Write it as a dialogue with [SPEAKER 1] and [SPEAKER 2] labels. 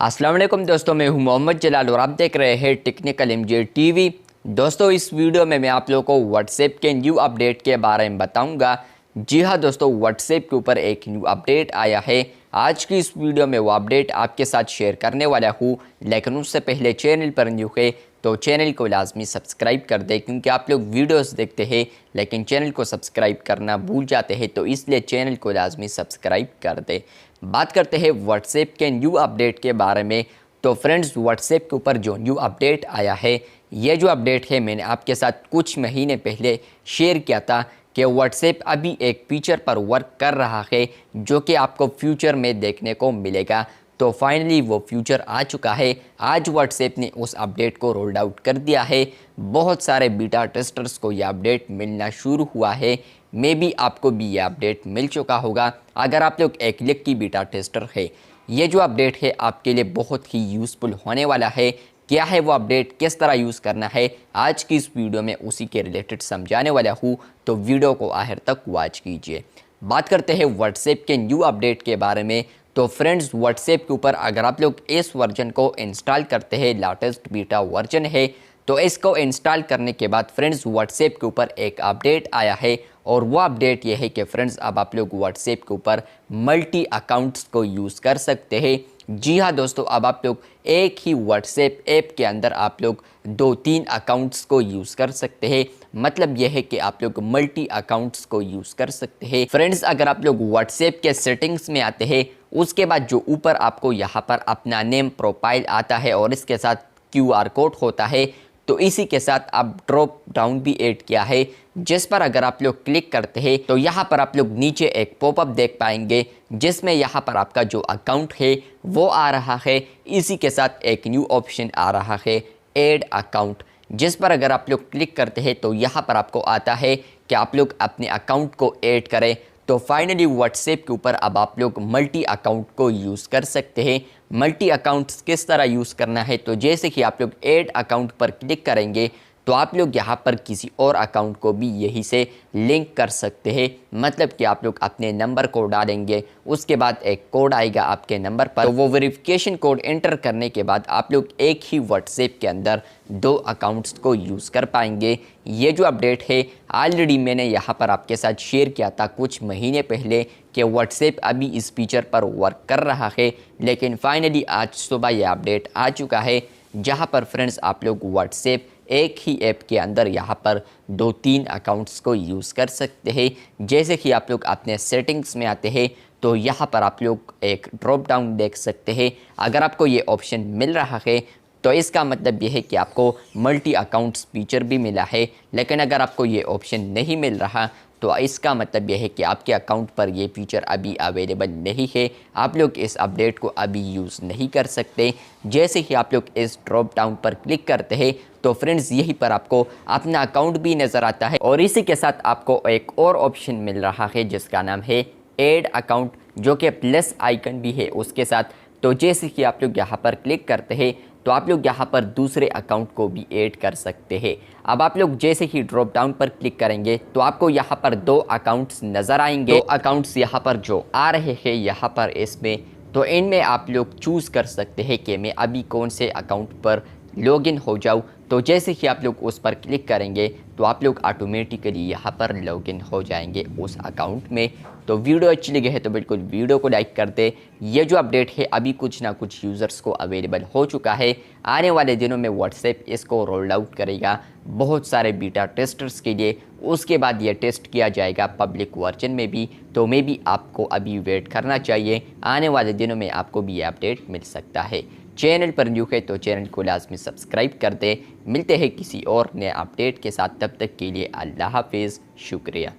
[SPEAKER 1] अस्सलाम वालेकुम दोस्तों, मैं हूं मोहम्मद जलाल और आप देख रहे हैं टेक्निकल एमजे टीवी। दोस्तों, इस वीडियो में मैं आप लोगों को व्हाट्सएप के न्यू अपडेट के बारे में बताऊंगा। जी हां दोस्तों, व्हाट्सएप के ऊपर एक न्यू अपडेट आया है। आज की इस वीडियो में वो अपडेट आपके साथ शेयर करने वाला हूं, लेकिन उससे पहले चैनल पर न्यू है तो चैनल को लाजमी सब्सक्राइब कर दें, क्योंकि आप लोग वीडियोस देखते हैं लेकिन चैनल को सब्सक्राइब करना भूल जाते हैं, तो इसलिए चैनल को लाजमी सब्सक्राइब कर दें। बात करते हैं व्हाट्सएप के न्यू अपडेट के बारे में। तो फ्रेंड्स, व्हाट्सएप के ऊपर जो न्यू अपडेट आया है, ये जो अपडेट है मैंने आपके साथ कुछ महीने पहले शेयर किया था कि व्हाट्सएप अभी एक फीचर पर वर्क कर रहा है जो कि आपको फ्यूचर में देखने को मिलेगा। तो फाइनली वो फ्यूचर आ चुका है। आज व्हाट्सएप ने उस अपडेट को रोल्ड आउट कर दिया है। बहुत सारे बीटा टेस्टर्स को यह अपडेट मिलना शुरू हुआ है। मे बी आपको भी ये अपडेट मिल चुका होगा अगर आप लोग एक लिख की बीटा टेस्टर है। ये जो अपडेट है आपके लिए बहुत ही यूज़फुल होने वाला है। क्या है वो अपडेट, किस तरह यूज़ करना है, आज की इस वीडियो में उसी के रिलेटेड समझाने वाला हूँ, तो वीडियो को आखिर तक वॉच कीजिए। बात करते हैं व्हाट्सएप के न्यू अपडेट के बारे में। तो फ्रेंड्स, व्हाट्सएप के ऊपर अगर आप लोग इस वर्जन को इंस्टॉल करते हैं, लेटेस्ट बीटा वर्जन है, तो इसको इंस्टॉल करने के बाद फ्रेंड्स व्हाट्सएप के ऊपर एक अपडेट आया है। और वो अपडेट ये है कि फ्रेंड्स अब आप लोग व्हाट्सएप के ऊपर मल्टी अकाउंट्स को यूज़ कर सकते हैं। जी हाँ दोस्तों, अब आप लोग एक ही व्हाट्सएप ऐप के अंदर आप लोग 2-3 अकाउंट्स को यूज़ कर सकते हैं। मतलब यह है कि आप लोग मल्टी अकाउंट्स को यूज़ कर सकते हैं। फ्रेंड्स, अगर आप लोग व्हाट्सएप के सेटिंग्स में आते हैं, उसके बाद जो ऊपर आपको यहाँ पर अपना नेम प्रोफाइल आता है और इसके साथ QR कोड होता है, तो इसी के साथ अब ड्रॉप डाउन भी ऐड किया है, जिस पर अगर आप लोग क्लिक करते हैं तो यहाँ पर आप लोग नीचे एक पॉपअप देख पाएंगे जिसमें यहाँ पर आपका जो अकाउंट है वो आ रहा है। इसी के साथ एक न्यू ऑप्शन आ रहा है, ऐड अकाउंट, जिस पर अगर आप लोग क्लिक करते हैं तो यहाँ पर आपको आता है कि आप लोग अपने अकाउंट को ऐड करें। तो फाइनली व्हाट्सएप के ऊपर अब आप लोग मल्टी अकाउंट को यूज़ कर सकते हैं। मल्टी अकाउंट्स किस तरह यूज़ करना है, तो जैसे कि आप लोग ऐड अकाउंट पर क्लिक करेंगे तो आप लोग यहाँ पर किसी और अकाउंट को भी यहीं से लिंक कर सकते हैं। मतलब कि आप लोग अपने नंबर को डालेंगे, उसके बाद एक कोड आएगा आपके नंबर पर, तो वो वेरिफिकेशन कोड एंटर करने के बाद आप लोग एक ही व्हाट्सएप के अंदर 2 अकाउंट्स को यूज़ कर पाएंगे। ये जो अपडेट है ऑलरेडी मैंने यहाँ पर आपके साथ शेयर किया था कुछ महीने पहले कि व्हाट्सएप अभी इस फीचर पर वर्क कर रहा है, लेकिन फाइनली आज सुबह यह अपडेट आ चुका है, जहाँ पर फ्रेंड्स आप लोग व्हाट्सएप एक ही ऐप के अंदर यहाँ पर 2-3 अकाउंट्स को यूज़ कर सकते हैं। जैसे कि आप लोग अपने सेटिंग्स में आते हैं तो यहाँ पर आप लोग एक ड्रॉप डाउन देख सकते हैं। अगर आपको ये ऑप्शन मिल रहा है तो इसका मतलब ये है कि आपको मल्टी अकाउंट्स फीचर भी मिला है। लेकिन अगर आपको ये ऑप्शन नहीं मिल रहा तो इसका मतलब यह है कि आपके अकाउंट पर ये फीचर अभी अवेलेबल नहीं है। आप लोग इस अपडेट को अभी यूज़ नहीं कर सकते। जैसे ही आप लोग इस ड्रॉप डाउन पर क्लिक करते हैं तो फ्रेंड्स यहीं पर आपको अपना अकाउंट भी नज़र आता है और इसी के साथ आपको एक और ऑप्शन मिल रहा है जिसका नाम है ऐड अकाउंट, जो कि प्लस आइकन भी है उसके साथ। तो जैसे कि आप लोग यहाँ पर क्लिक करते हैं तो आप लोग यहाँ पर दूसरे अकाउंट को भी ऐड कर सकते हैं। अब आप लोग जैसे ही ड्रॉप डाउन पर क्लिक करेंगे तो आपको यहाँ पर 2 अकाउंट्स नज़र आएंगे। 2 अकाउंट्स यहाँ पर जो आ रहे हैं यहाँ पर इसमें, तो इनमें आप लोग चूज़ कर सकते हैं कि मैं अभी कौन से अकाउंट पर लॉगिन हो जाऊँ। तो जैसे ही आप लोग उस पर क्लिक करेंगे तो आप लोग ऑटोमेटिकली यहाँ पर लॉगिन हो जाएंगे उस अकाउंट में। तो वीडियो अच्छी लगी है तो बिल्कुल वीडियो को लाइक कर दे। ये जो अपडेट है अभी कुछ ना कुछ यूज़र्स को अवेलेबल हो चुका है। आने वाले दिनों में व्हाट्सएप इसको रोल आउट करेगा बहुत सारे बीटा टेस्टर्स के लिए। उसके बाद ये टेस्ट किया जाएगा पब्लिक वर्जन में भी। तो मे भी आपको अभी वेट करना चाहिए, आने वाले दिनों में आपको भी ये अपडेट मिल सकता है। चैनल पर न्यू है तो चैनल को लाजमी सब्सक्राइब कर दे। मिलते हैं किसी और नए अपडेट के साथ, तब तक के लिए अल्लाह हाफिज़, शुक्रिया।